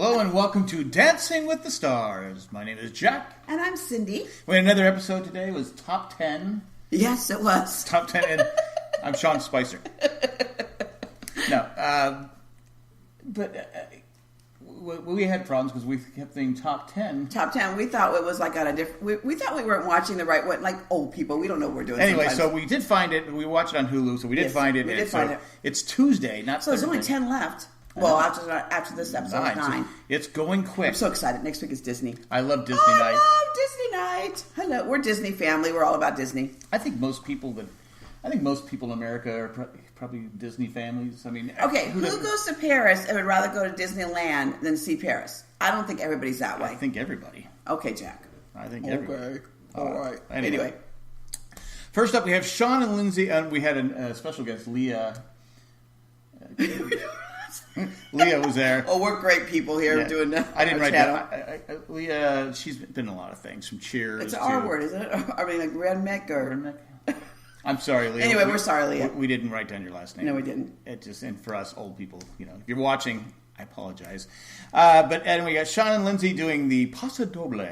Hello and welcome to Dancing with the Stars. My name is Jack. And I'm Cyndi. Another episode today was Top 10. Yes, it was. Top 10, and I'm Sean Spicer. No, we had problems because we kept thinking Top 10. Top 10, we thought it was like on a different... We thought we weren't watching the right one, like old people. We don't know what we're doing Anyway, sometimes. so we did find it. We watched it on Hulu, so we did find it. We did find it. It's Tuesday, not So there's Thursday. only 10 left. Well, after this episode, 9. So it's going quick. I'm so excited. Next week is Disney. I love Disney night. night. I love Disney night. Hello, we're Disney family. We're all about Disney. I think most people in America are probably Disney families. I mean, okay, who goes to Paris and would rather go to Disneyland than see Paris? I don't think everybody's that way. I think everybody. Okay, Jack. I think everybody. All right. Anyway. First up, we have Sean and Lindsay, and we had a special guest, Leah. Leah was there. Oh, we're great people here doing that. I didn't write that. Leah, she's been in a lot of things, from Cheers. It's an R word, isn't it? I mean, like redneck or... Redneck? I'm sorry, Leah. Anyway, we're sorry, Leah. We didn't write down your last name. No, we didn't. And for us old people, if you're watching, I apologize. But anyway, we got Sean and Lindsay doing the Paso Doble.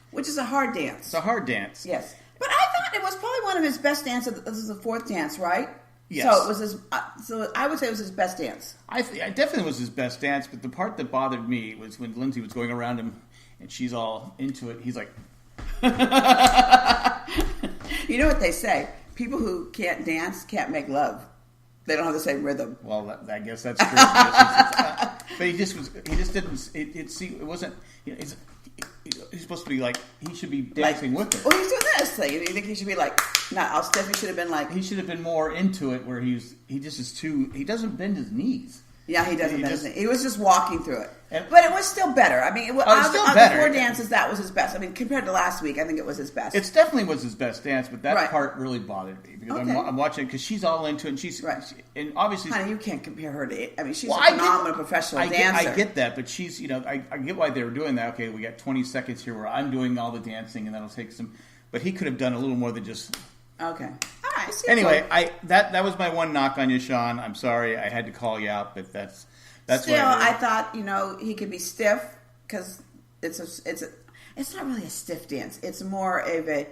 Which is a hard dance. It's a hard dance. Yes. But I thought it was probably one of his best dances. This is the fourth dance, right? Yes. So it was his. So I would say it was his best dance. I definitely was his best dance, but the part that bothered me was when Lindsay was going around him and she's all into it. He's like, you know what they say? People who can't dance can't make love. They don't have the same rhythm. Well, I guess that's true. But he just didn't. It wasn't. He's supposed to be like, he should be dancing with her. Well, he's doing this thing. You think he should be like, no, Steffi should have been like. He should have been more into it, where he just is too. He doesn't bend his knees. Yeah, he doesn't bend his knees. He was just walking through it. But it was still better. I mean, out of the four dances, that was his best. I mean, compared to last week, I think it was his best. It definitely was his best dance, but that part really bothered me because I'm watching it because she's all into it, and she's and obviously, honey, you can't compare her to. I mean, she's a phenomenal professional dancer. I get that, but she's I get why they were doing that. Okay, we got 20 seconds here where I'm doing all the dancing, and that'll take some. But he could have done a little more than just. Okay. All right. Anyway, that was my one knock on you, Sean. I'm sorry I had to call you out, but that's. Still, I thought he could be stiff because it's not really a stiff dance. It's more of a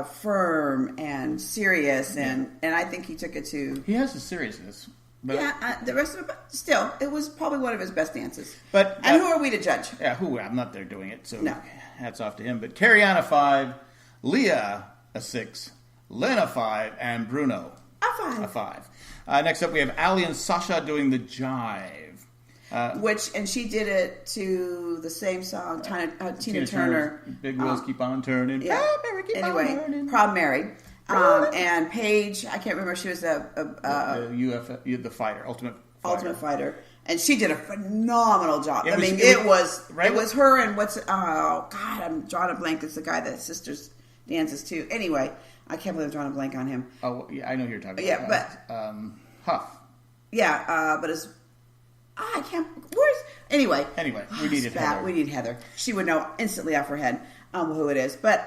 firm and serious, and I think he took it to. He has the seriousness. But the rest of it, but still, it was probably one of his best dances. And who are we to judge? Yeah, I'm not there doing it, so no. Hats off to him. But Carrie Ann a 5, Leah a 6, Lynn a 5, and Bruno a 5. Next up, we have Ali and Sasha doing the jive. And she did it to the same song, Tina Turner. Big wheels keep on turning. Yeah. Proud Mary. And Paige, I can't remember. She was the fighter, Ultimate Fighter, and she did a phenomenal job. It was her and I'm drawing a blank. It's the guy that Sisters dances to. Anyway, I can't believe I'm drawing a blank on him. Oh yeah, I know who you're talking about. Yeah, but Huff. Yeah, but it's. I can't. Anyway, we needed Heather. We need Heather. She would know instantly off her head who it is. But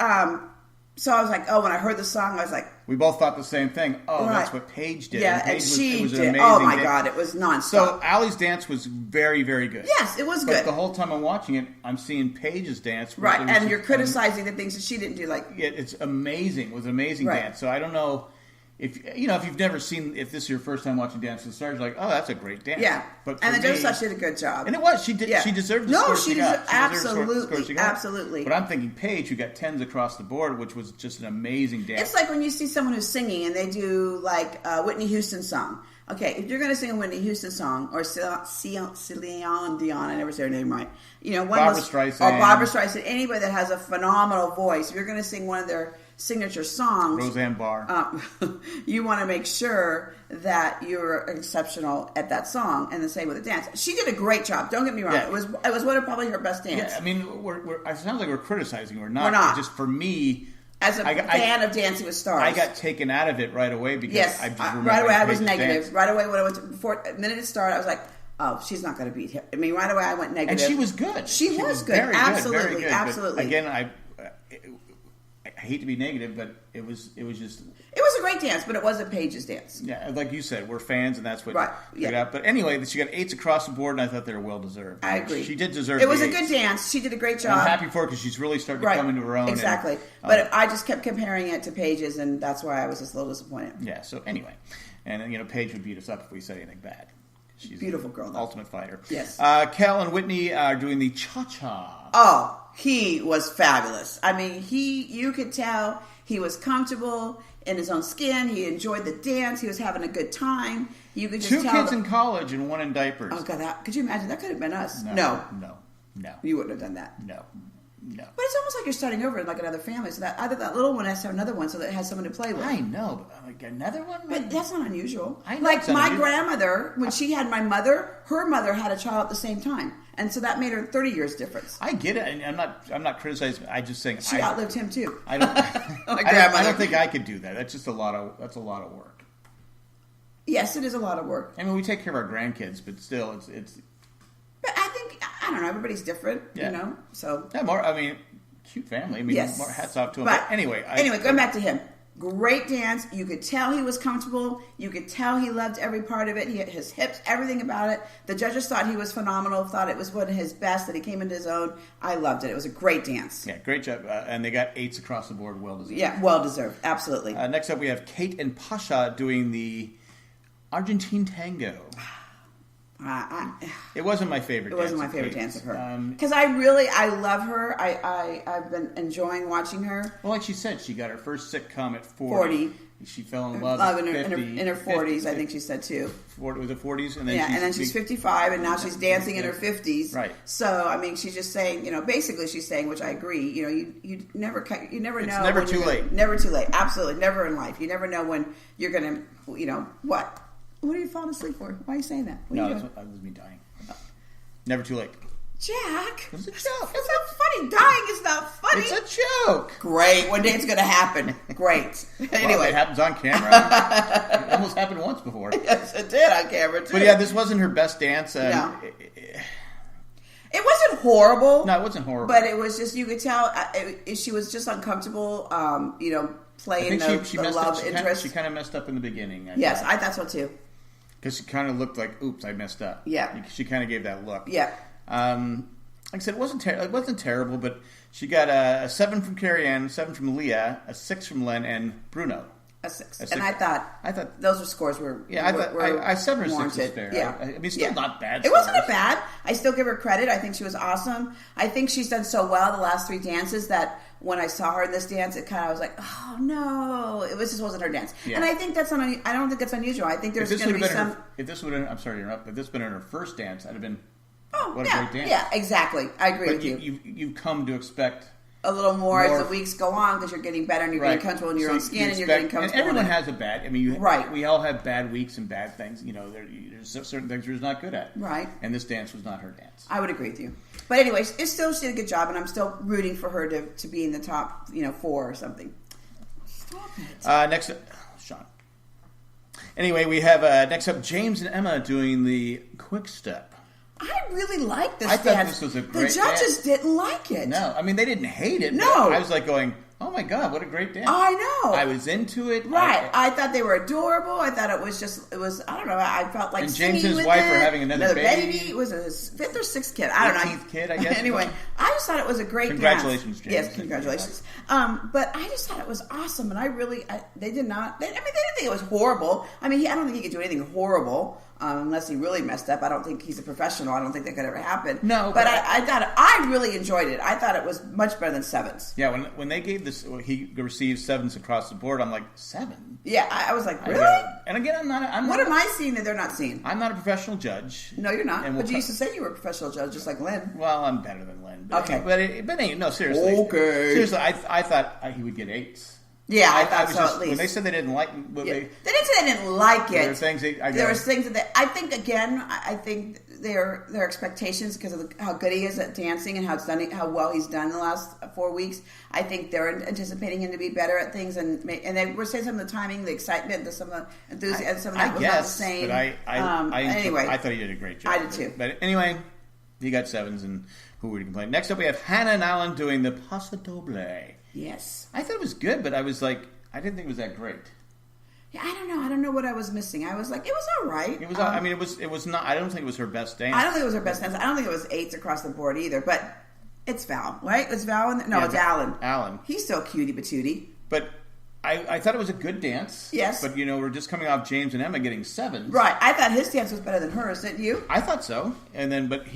so I was like, when I heard the song, I was like, we both thought the same thing. Oh, that's what Paige did. Yeah, and she was did. An amazing oh my dance. God, it was nonstop. So Allie's dance was very, very good. Yes, it was good. But the whole time I'm watching it, I'm seeing Paige's dance. Right, and you're criticizing the things that she didn't do. Like, it's amazing. It was an amazing dance. So I don't know. If you've never seen, if this is your first time watching Dance with the Stars, you're like, oh, that's a great dance. Yeah, but and the judge thought she did a good job. And it was. She did. Yeah. She deserved the score she got. Absolutely. But I'm thinking Paige, who got 10s across the board, which was just an amazing dance. It's like when you see someone who's singing and they do like a Whitney Houston song. Okay, if you're going to sing a Whitney Houston song or Celine Dion, I never say her name right. Barbra Streisand. Or Barbra Streisand. Anybody that has a phenomenal voice. If you're going to sing one of their signature songs, Roseanne Barr. You want to make sure that you're exceptional at that song, and the same with the dance. She did a great job. Don't get me wrong; it was one of probably her best dance. Yeah, I mean, it sounds like we're criticizing. We're not. We're not. Just for me, as a fan of Dancing with Stars, I got taken out of it right away because I just right away I was negative. Dance. Right away when I went before the minute it started, I was like, oh, she's not going to beat him. I mean, right away I went negative. And she was good. She was good. Very absolutely, good, very good. Absolutely. But again, hate to be negative, but it was just. It was a great dance, but it wasn't Paige's dance. Yeah, like you said, we're fans, and that's what. Right. Yeah. But anyway, she got 8s across the board, and I thought they were well deserved. I agree. She did deserve. It was a good dance. She did a great job. I'm happy for her because she's really starting to come into her own. Exactly. But I just kept comparing it to Paige's, and that's why I was just a little disappointed. Yeah. So anyway, and Paige would beat us up if we said anything bad. She's a beautiful girl, though. Ultimate fighter. Yes. Kel and Whitney are doing the cha-cha. Oh, he was fabulous. I mean, you could tell he was comfortable in his own skin. He enjoyed the dance. He was having a good time. You could just tell. 2 tell kids in college and 1 in diapers. Oh, God, could you imagine? That could have been us. No. You wouldn't have done that. No. But it's almost like you're starting over in like another family. So that either that little one has to have another one so that it has someone to play with. I know, but like another one? But that's not unusual. I know like my grandmother, when she had my mother, her mother had a child at the same time. And so that made her 30 years difference. I get it. And I'm not criticizing. I just saying she outlived him too. I don't. I don't think I could do that. That's just a lot of work. Yes, it is a lot of work. I mean, we take care of our grandkids, but still, it's. But I don't know. Everybody's different, So more. I mean, cute family. I mean, yes. More hats off to him. But anyway, going back to him. Great dance. You could tell he was comfortable. You could tell he loved every part of it. He had his hips, everything about it. The judges thought he was phenomenal, thought it was one of his best, that he came into his own. I loved it. It was a great dance. Yeah, great job. And they got 8s across the board. Well deserved. Yeah, well deserved. Absolutely. Next up, we have Kate and Pasha doing the Argentine tango. It wasn't my favorite. It wasn't my favorite dance of her because I love her. I've been enjoying watching her. Well, like she said, she got her first sitcom at 40. She fell in love at 50, in her 40s. I think she said too. Was it 40s? And then and then she's 55, and now she's dancing in her 50s. Right. So I mean, she's just saying, basically she's saying, which I agree. You never know. It's never too late. Never too late. Absolutely, never in life. You never know when you're gonna. What. What are you falling asleep for? Why are you saying that? That was me dying. Never too late. Jack. It's a joke. It's not funny. Dying is not funny. It's a joke. Great. One day it's going to happen. Great. Anyway. Well, it happens on camera. It almost happened once before. Yes, it did on camera, too. But yeah, this wasn't her best dance. No. It wasn't horrible. No, it wasn't horrible. But it was just, you could tell, she was just uncomfortable, playing the love interest. She kind of messed up in the beginning. I thought so, too. Because she kind of looked like, oops, I messed up. Yeah. She kind of gave that look. Yeah. Like I said, it wasn't terrible, but she got a 7 from Carrie Ann, 7 from Leah, a 6 from Len, and Bruno. A 6. And I thought those were scores were I 7 or 6 is fair. Yeah. I mean, still not bad. It wasn't bad. I still give her credit. I think she was awesome. I think she's done so well the last 3 dances that when I saw her in this dance, it kind of was like, oh no, just wasn't her dance. Yeah. And I think that's not. I don't think that's unusual. I think there's going to be some. If this would have, I'm sorry to interrupt, but if this had been in her first dance, I'd have been. Oh, what a great dance! Yeah, exactly. I agree with you. You've come to expect a little more as the weeks go on because you're getting better and you're getting comfortable in your own skin and you're getting comfortable. And everyone has a bad. I mean, we all have bad weeks and bad things. There's certain things we're not good at. Right. And this dance was not her dance. I would agree with you. But anyways, she did a good job, and I'm still rooting for her to be in the top, 4 or something. Stop it. Next, Sean. Anyway, we have next up James and Emma doing the quick step. I really like this dance. I thought this was a great dance. The judges didn't like it. No, I mean, they didn't hate it. No. I was like going, oh my God, what a great dance. I know. I was into it. Right. I thought they were adorable. I thought it was, I don't know, I felt like and James and his wife are having another baby. It was his 5th or 6th kid. I don't know. 18th kid, I guess. Anyway, I just thought it was a great Congratulations, dance. James. Yes, congratulations. But I just thought it was awesome, and they did not, they didn't think it was horrible. I mean, I don't think he could do anything horrible. Unless he really messed up. I don't think he's a professional. I don't think that could ever happen. No. But I really enjoyed it. I thought it was much better than 7s. Yeah, when they gave this, he received 7s across the board. I'm like, 7? Yeah, I was like, really? And again, What am I seeing that they're not seeing? I'm not a professional judge. No, you're not. But you used to say you were a professional judge, just like Len. Well, I'm better than Len. Okay. But seriously. Okay. Seriously, I thought he would get 8s. Yeah, I thought so, at least. When they said they didn't like they didn't say they didn't like it. There were things that I think, again, I think their expectations because of how good he is at dancing and how well he's done the last 4 weeks. I think they're anticipating him to be better at things, and they were saying some of the timing, the excitement, some of the enthusiasm, some of that was not the same. But anyway, I thought he did a great job. I did too. But anyway, he got 7s, and who would complain? Next up, we have Hannah and Alan doing the Paso Doble. Yes. I thought it was good, but I was like, I didn't think it was that great. Yeah, I don't know. I don't know what I was missing. I was like, it was all right. It was. I mean, it was not. I don't think it was her best dance. I don't think it was her best dance. I don't think it was 8s across the board either. But it's Val, right? It's Val. It's Alan. Alan. He's still cutie patootie. But I thought it was a good dance. Yes. But, we're just coming off James and Emma getting 7s. Right. I thought his dance was better than hers, didn't you? I thought so. And then, but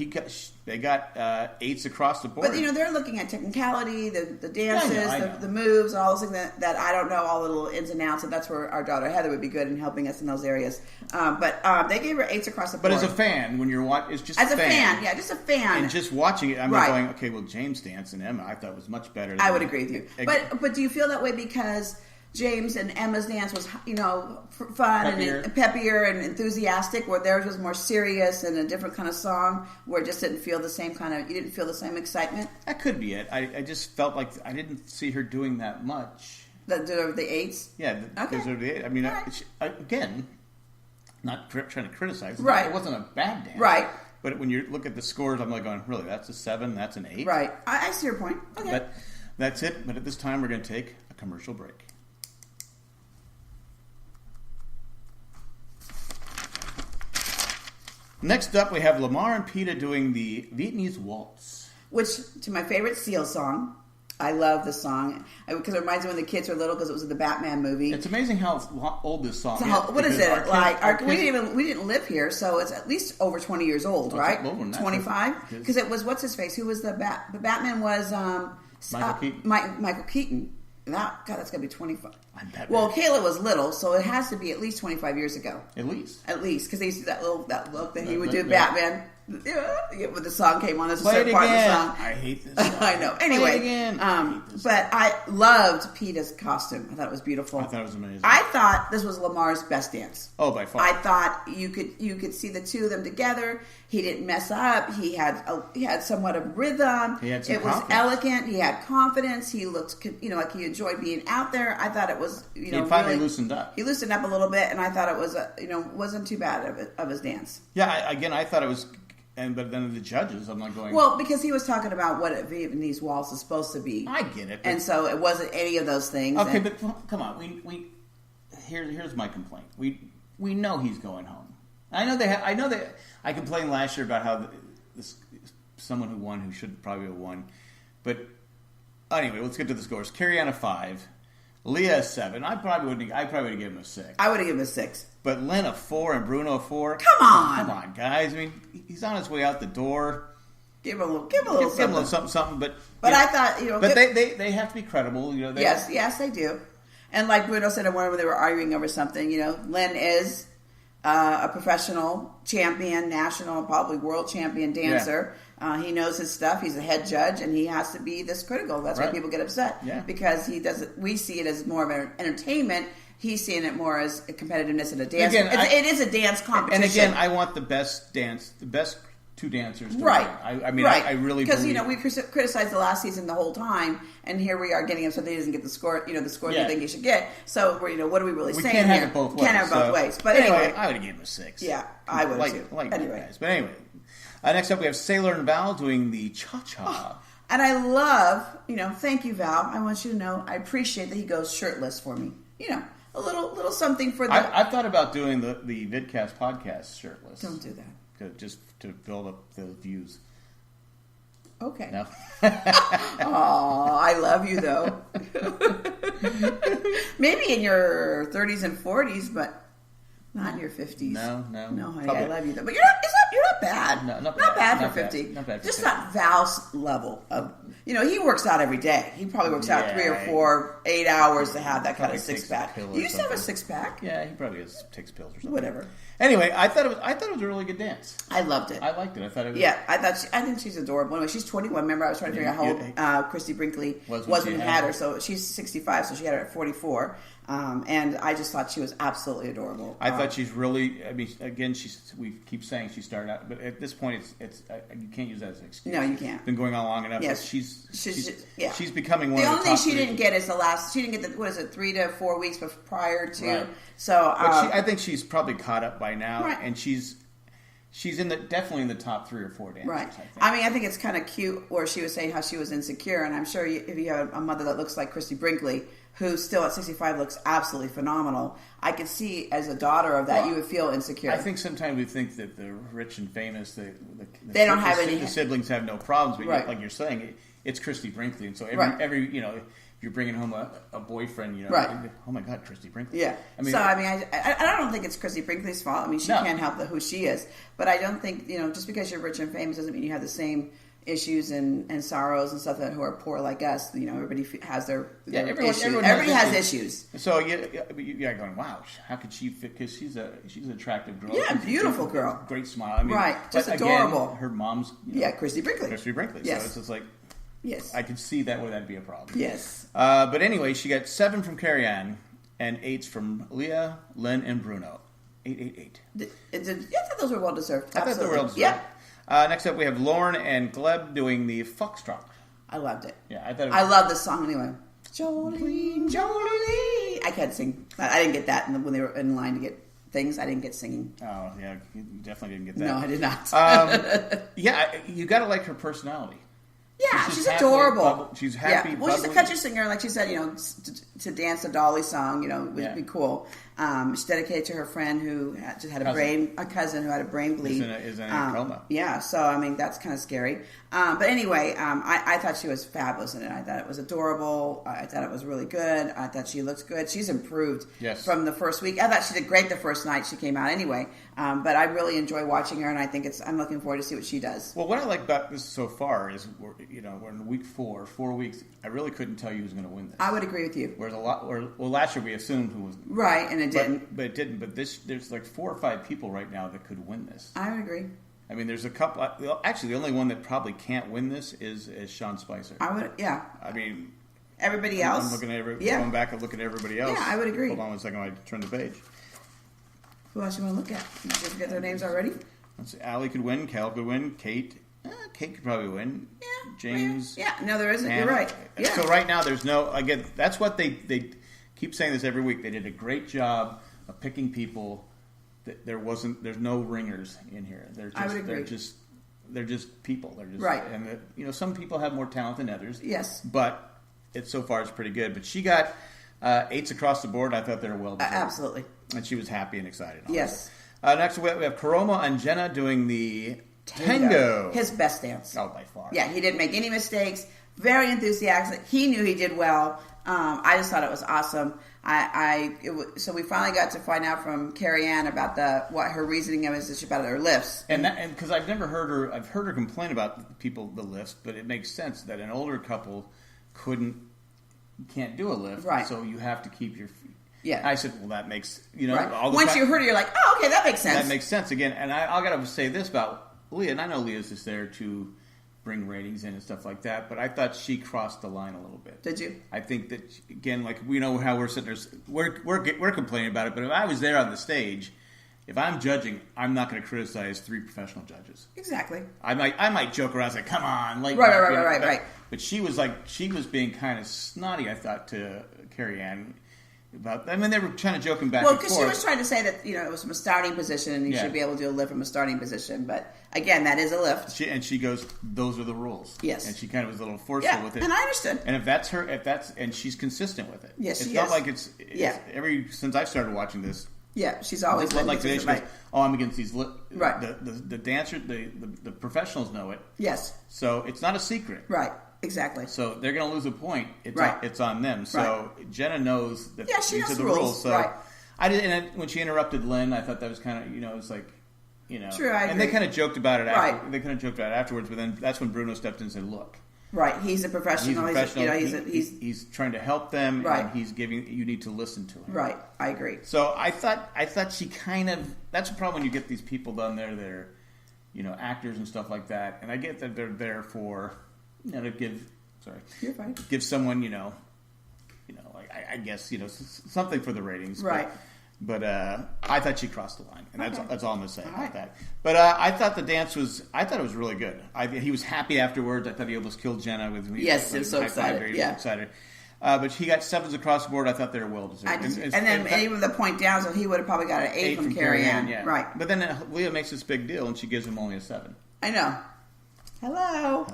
they got 8s across the board. But, they're looking at technicality, the dances, I know. The moves, all those things that I don't know all the little ins and outs. And that's where our daughter Heather would be good in helping us in those areas. But they gave her 8s across the board. But as a fan, when you're watching, it's just as a fan. Yeah, just a fan. And just watching it, I'm right. going, okay, well, James' dance and Emma, I thought was much better. I would agree with you. But do you feel that way because James and Emma's dance was, fun and peppier and enthusiastic, where theirs was more serious and a different kind of song, where it just didn't feel the same you didn't feel the same excitement? That could be it. I just felt like I didn't see her doing that much. The 8s? Yeah, because of the 8s. I mean, right. Again, not trying to criticize. Right. It wasn't a bad dance. Right. But when you look at the scores, I'm like going, really, that's a 7, that's an 8? Right. I see your point. Okay. But that's it. But at this time, we're going to take a commercial break. Next up, we have Lamar and Peta doing the Vietnamese waltz. Which, to my favorite Seal song. I love the song. Because it reminds me when the kids were little, because it was in the Batman movie. It's amazing how old this song is. What is it? We didn't live here, so it's at least over 20 years old, right? 25? Because it was, what's his face? Who was the Batman was... Michael Keaton. Michael Keaton. That's got to be 25. Well, Kayla was little, so it has to be at least 25 years ago. At least, because they used to do that look that he would do Batman. When the song came on, this is a part of the song. I hate this song. I know. Anyway, but I loved Peta's costume. I thought it was beautiful. I thought it was amazing. I thought this was Lamar's best dance. Oh, by far. I thought you could see the two of them together. He didn't mess up. He had somewhat of rhythm. It was elegant. He had confidence. He looked, like he enjoyed being out there. I thought it was, he finally loosened up. He loosened up a little bit, and I thought it was, wasn't too bad of his dance. Yeah, I thought it was. But then the judges, I'm not going... Well, because he was talking about what a Vietnamese waltz is supposed to be. I get it. And so it wasn't any of those things. Okay, but come on. Here's my complaint. We know he's going home. I know that I complained last year about how someone who won who should probably have won. But anyway, let's get to the scores. Carrie Ann a 5. Leah a 7. I probably would have given him a 6. I would have given him a 6. But Len a 4 and Bruno a 4. Come on, guys. I mean, he's on his way out the door. Give him a little something. But I thought, But they have to be credible. Yes, they do. And like Bruno said in one when they were arguing over something, Len is a professional champion, national, probably world champion dancer. Yeah. He knows his stuff. He's a head judge, and he has to be this critical. That's why people get upset. Yeah. Because he doesn't. We see it as more of an entertainment. He's seeing it more as a competitiveness in a dance. Again, it is a dance competition. And again, I want the best two dancers. Right. I really because we criticized the last season the whole time, and here we are getting him so that he doesn't get the score. The score we think he should get. So we're what are we really saying? We can't have it both ways. Can't have it both ways. But anyway, I would have given him a 6. Yeah, I would too. Anyway, guys. But anyway, next up we have Sailor and Val doing the cha-cha. And I love, thank you, Val. I want you to know I appreciate that he goes shirtless for me. A little something for the... I've thought about doing the VidCast podcast shirtless. Don't do that. Just to build up the views. Okay. No. Aw, I love you, though. Maybe in your 30s and 40s, but not in your 50s. No, honey, I love you, though. But you're not bad. No, not bad for 50. Not bad for just 50. not Val's level of... he works out every day. He probably works out 3 or 4, 8 hours to have that kind of six-pack. You used to have a six-pack. Yeah, he probably takes pills or something. Whatever. Anyway, I thought it was a really good dance. I loved it. I liked it. I thought it was... Yeah, I think she's adorable. Anyway, she's 21. Remember, I was trying to figure out how old Christy Brinkley was when we had her. So she's 65, so she had her at 44. And I just thought she was absolutely adorable. I thought she's really... I mean, again, we keep saying she started out, but at this point, it's you can't use that as an excuse. No, you can't. It's been going on long enough. Yes. She's becoming one of the top... The only thing she didn't get is she didn't get 3 to 4 weeks prior to... Right. So, but I think she's probably caught up by now, right. And she's she's definitely in the top 3 or 4 dancers. Right. I think. I think it's kind of cute where she was saying how she was insecure, and I'm sure if you have a mother that looks like Christy Brinkley, who still at 65 looks absolutely phenomenal, I could see as a daughter of that you would feel insecure. I think sometimes we think that the rich and famous, they don't have any. The siblings have no problems, but right. like you're saying, it's Christy Brinkley, and so right. every if you're bringing home a boyfriend, right. oh my God, Christy Brinkley. Yeah. I don't think it's Christy Brinkley's fault. I mean, she can't help who she is, but I don't think just because you're rich and famous doesn't mean you have the same issues and sorrows and stuff that who are poor like us. Everybody has their issues. Everybody has issues. So you're going, wow, how could she fit? Because she's an attractive girl. Yeah, beautiful girl. Great smile. I mean, right, just adorable. Again, her mom's Christy Brinkley. Christy Brinkley. Yes. So it's just like. Yes. I could see that where that'd be a problem. Yes. But anyway, she got 7 from Carrie Ann and 8s from Leah, Len, and Bruno. 8. I thought those were well deserved. I thought they were well deserved. Yeah. Next up, we have Lauren and Gleb doing the Foxtrot. I loved it. Yeah, I thought. I love this song anyway. Jolene, Jolene. I can't sing. I didn't get that when they were in line to get things. I didn't get singing. Oh yeah, you definitely didn't get that. No, I did not. Yeah, you got to like her personality. Yeah, she's adorable. She's happy. Yeah. Well, she's a country singer, like she said. To dance the Dolly song, would be cool. She's dedicated to her friend who just had a cousin who had a brain bleed. Is in a coma. Yeah, so that's kind of scary. But anyway, I thought she was fabulous in it. I thought it was adorable. I thought it was really good. I thought she looked good. She's improved from the first week. I thought she did great the first night she came out anyway. But I really enjoy watching her, and I think I'm looking forward to see what she does. Well, what I like about this so far is we're in week 4 weeks. I really couldn't tell you who's going to win this. I would agree with you. Whereas last year we assumed who was right, and it didn't. But it didn't. But there's like 4 or 5 people right now that could win this. I would agree. I mean, there's a couple. Actually, the only one that probably can't win this is Sean Spicer. I would, yeah. I mean, everybody else. I'm looking at going back and looking at everybody else. Yeah, I would agree. Hold on one second, I turn the page. Who else you want to look at? Did you forget their names already? Let's see. Allie could win. Cal could win. Kate could probably win. Yeah. James. Yeah. No, there isn't. You're right. Yeah. So right now, there's no. Again, that's what they keep saying this every week. They did a great job of picking people. There's no ringers in here. I would agree. They're just people. They're just right. And some people have more talent than others. Yes. But so far it's pretty good. But she got 8s across the board. I thought they were well deserved. Absolutely. And she was happy and excited. Yes. Next we have Karoma and Jenna doing the tango. His best dance. Oh, by far. Yeah, he didn't make any mistakes. Very enthusiastic. He knew he did well. I just thought it was awesome. So we finally got to find out from Carrie Ann about what her reasoning was about her lifts, and because I've never heard her, I've heard her complain about the lifts, but it makes sense that an older couple can't do a lift, right? So you have to keep your feet. Yeah, I said, well, that makes right. Once you heard it, you're like, oh, okay, that makes sense. That makes sense again, and I got to say this about Leah, and I know Leah's just there to bring ratings in and stuff like that, but I thought she crossed the line a little bit. Did you? I think that, again, like we know how we're sitting there, we're complaining about it, but if I was there on the stage, if I'm judging, I'm not going to criticize 3 professional judges. Exactly. I might joke around and say, come on. Right. But she was being kind of snotty, I thought, to Carrie Ann. They were kind of joking back and forth. Well, because she was trying to say that, it was from a starting position and you should be able to do a lift from a starting position. But, again, that is a lift. She goes, those are the rules. Yes. And she kind of was a little forceful with it. And I understood. And and she's consistent with it. Yes, it's she not is. like it's since I've started watching this. Yeah, she's always been like today. She goes, I'm against these. Right. The dancers, the professionals know it. Yes. So it's not a secret. Right. Exactly. So they're going to lose a point. It's on them. So Jenna knows that these are the rules. So right. When she interrupted Lynn, I thought that was kind of it's like True, I agree. And they kind of joked about it. Right. They kind of joked about it afterwards. But then that's when Bruno stepped in and said, "Look, right, he's a professional. He's trying to help them. Right. And you need to listen to him. Right. I agree. So I thought she kind of. That's the problem when you get these people down there that are, actors and stuff like that. And I get that they're there for. To give someone, I guess, something for the ratings. Right. But I thought she crossed the line. And that's all I'm going to say about that. But I thought the dance I thought it was really good. He was happy afterwards. I thought he almost killed Jenna with me. Yes, he was so excited. Excited. But he got 7s across the board. I thought they were well deserved. And then even the point down, so he would have probably got an 8 from Carrie Ann. Yeah. Right. But then Leah makes this big deal, and she gives him only a 7. I know. Hello.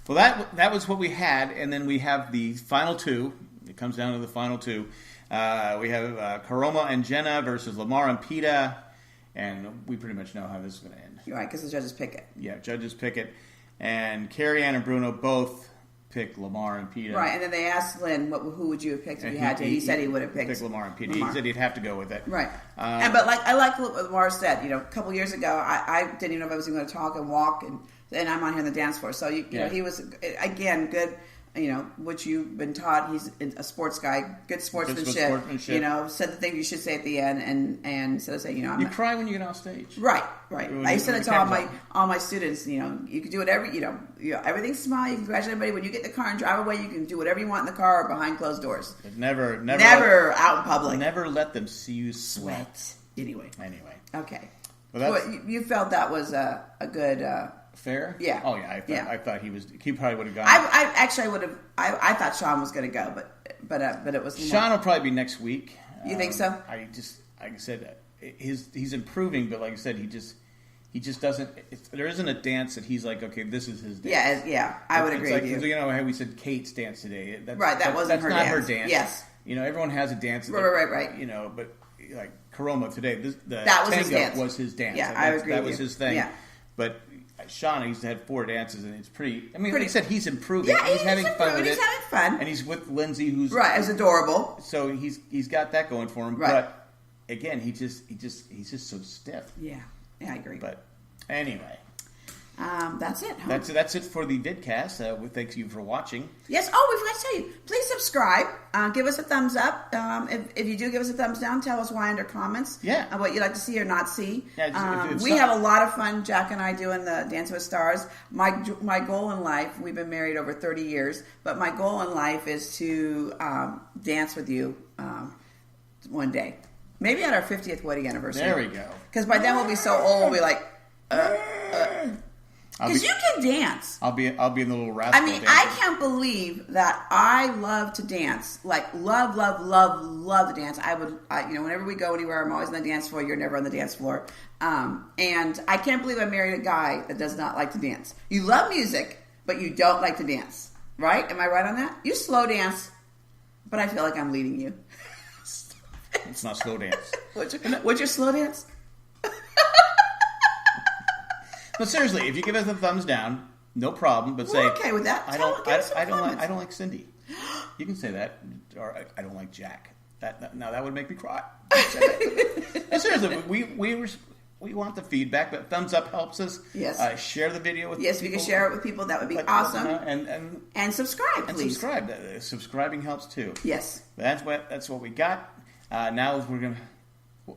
Well, that was what we had, and then we have the final 2. It comes down to the final 2. We have Karoma and Jenna versus Lamar and Peta, and we pretty much know how this is going to end. You're right, because the judges pick it. Yeah, judges pick it. And Carrie Ann and Bruno both pick Lamar and Peta. Right, and then they asked Lynn, who would you have picked if you had to? He said he would have picked Lamar and Peta. He said he'd have to go with it. Right. But I like what Lamar said. A couple years ago, I didn't even know if I was going to talk and walk, and I'm on here on the dance floor. So, you know, he was, again, good. Which you've been taught. He's a sports guy, good sportsmanship. Said the thing you should say at the end, and instead of saying, you cry when you get off stage. Right. I said it to all my students. You can do whatever. Everything's smile. You can congratulate everybody. When you get in the car and drive away, you can do whatever you want in the car or behind closed doors. But never out in public. Never let them see you sweat. Anyway. Okay. Well, you felt that was a good. Fair? Yeah. Oh yeah. I thought he probably would have gone. I would have. I thought Sean was going to go, but it was. Sean will probably be next week. You think so? Like I said, he's improving, but like I said, he just doesn't. There isn't a dance that he's like, okay, this is his dance. Yeah. I would agree with you. How we said Kate's dance today. That wasn't her dance. That's not her dance. Yes. Everyone has a dance. Right. But like Karoma today, that was his dance. Was his dance. Yeah, I agree. That was his thing. Yeah. But Sean, he's had 4 dances, and it's pretty. I mean, like I said, he's improving. Yeah, he's having fun with it. He's having fun, and he's with Lindsay, who's is adorable. So he's got that going for him. Right. But again, he's just so stiff. Yeah, I agree. But anyway, that's it. Huh? That's it for the vidcast. We thank you for watching. Yes. Oh, we forgot to tell you. Please subscribe. Give us a thumbs up. If you do give us a thumbs down, tell us why under comments. Yeah. What you'd like to see or not see. Yeah, we have a lot of fun, Jack and I, doing the Dancing with Stars. My goal in life. We've been married over 30 years, but my goal in life is to dance with you one day. Maybe at our 50th wedding anniversary. There we go. Because by then we'll be so old, we'll be like. Because you can dance. I'll be in the little rascal. I mean, I can't believe that I love to dance. Like, love to dance. Whenever we go anywhere, I'm always on the dance floor. You're never on the dance floor. And I can't believe I married a guy that does not like to dance. You love music, but you don't like to dance. Right? Am I right on that? You slow dance, but I feel like I'm leading you. It's not slow dance. What's your slow dance? But seriously, if you give us a thumbs down, no problem. But We're okay with that. I don't like Cyndi. You can say that, or I don't like Jack. That would make me cry. But seriously, we want the feedback, but thumbs up helps us. Yes. Share the video with if you can share it with people, that would be awesome. And subscribe, please. And subscribe. Subscribing helps too. Yes. That's what we got. Now we're gonna.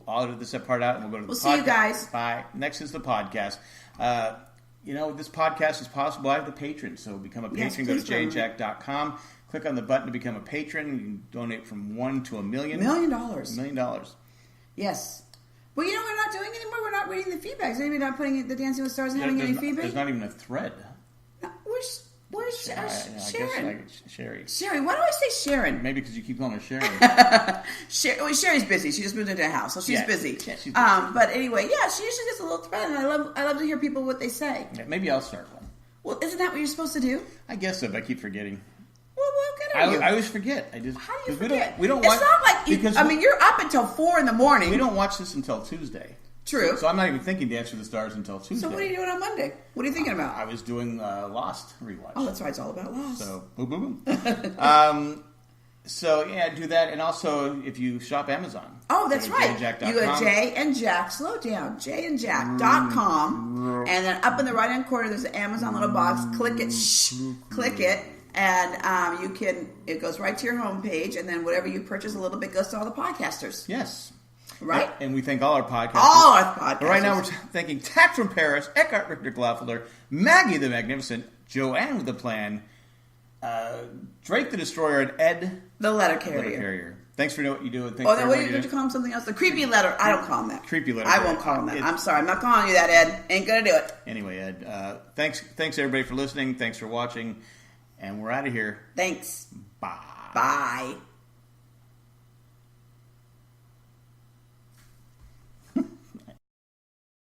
I'll edit this part out, and we'll go to the podcast. We'll see you guys. Bye. Next is the podcast. This podcast is possible. I have the patron, so become a patron. Go to jayandjack.com. Click on the button to become a patron. You can donate from $1 to $1 million. $1 million. Yes. Well, we're not doing it anymore. We're not reading the feedback. Maybe not putting the Dancing with Stars and having any feedback. There's not even a thread. No, where's Sharon? I guess Sherry. Sherry. Why do I say Sharon? Maybe because you keep calling her Sharon. Sherry's busy. She just moved into a house, so she's busy. Yeah, she's busy. But anyway, she usually gets a little thread, and I love to hear people what they say. Yeah, maybe I'll start one. Well, isn't that what you're supposed to do? I guess so, but I keep forgetting. Well, what good are you? I always forget. How do you forget? We don't it's watch, not like you're up until 4 a.m. We don't watch this until Tuesday. True. So I'm not even thinking Dance with the Stars until Tuesday. So what are you doing on Monday? What are you thinking about? I was doing Lost rewatch. Oh, that's right. It's all about Lost. So boom, boom, boom. So yeah, do that, and also if you shop Amazon. Oh, that's right. You go to Jay and Jack. Slow down. jayandjack.com, and then up in the right hand corner there's an Amazon little box. Click it. Click it. And it goes right to your homepage, and then whatever you purchase a little bit goes to all the podcasters. Yes. Right? And we thank all our podcasters. All our podcasters. But right now we're thanking Tack from Paris, Eckhart Richter Gloffler, Maggie the Magnificent, Joanne with the Plan, Drake the Destroyer, and Ed the Letter Carrier. Thanks for what you do. Did you call him something else? The Creepy Letter. I don't call him that. Creepy Letter. I won't call him that. I'm sorry. I'm not calling you that, Ed. Ain't going to do it. Anyway, Ed, thanks everybody for listening. Thanks for watching. And we're out of here. Thanks. Bye. Bye.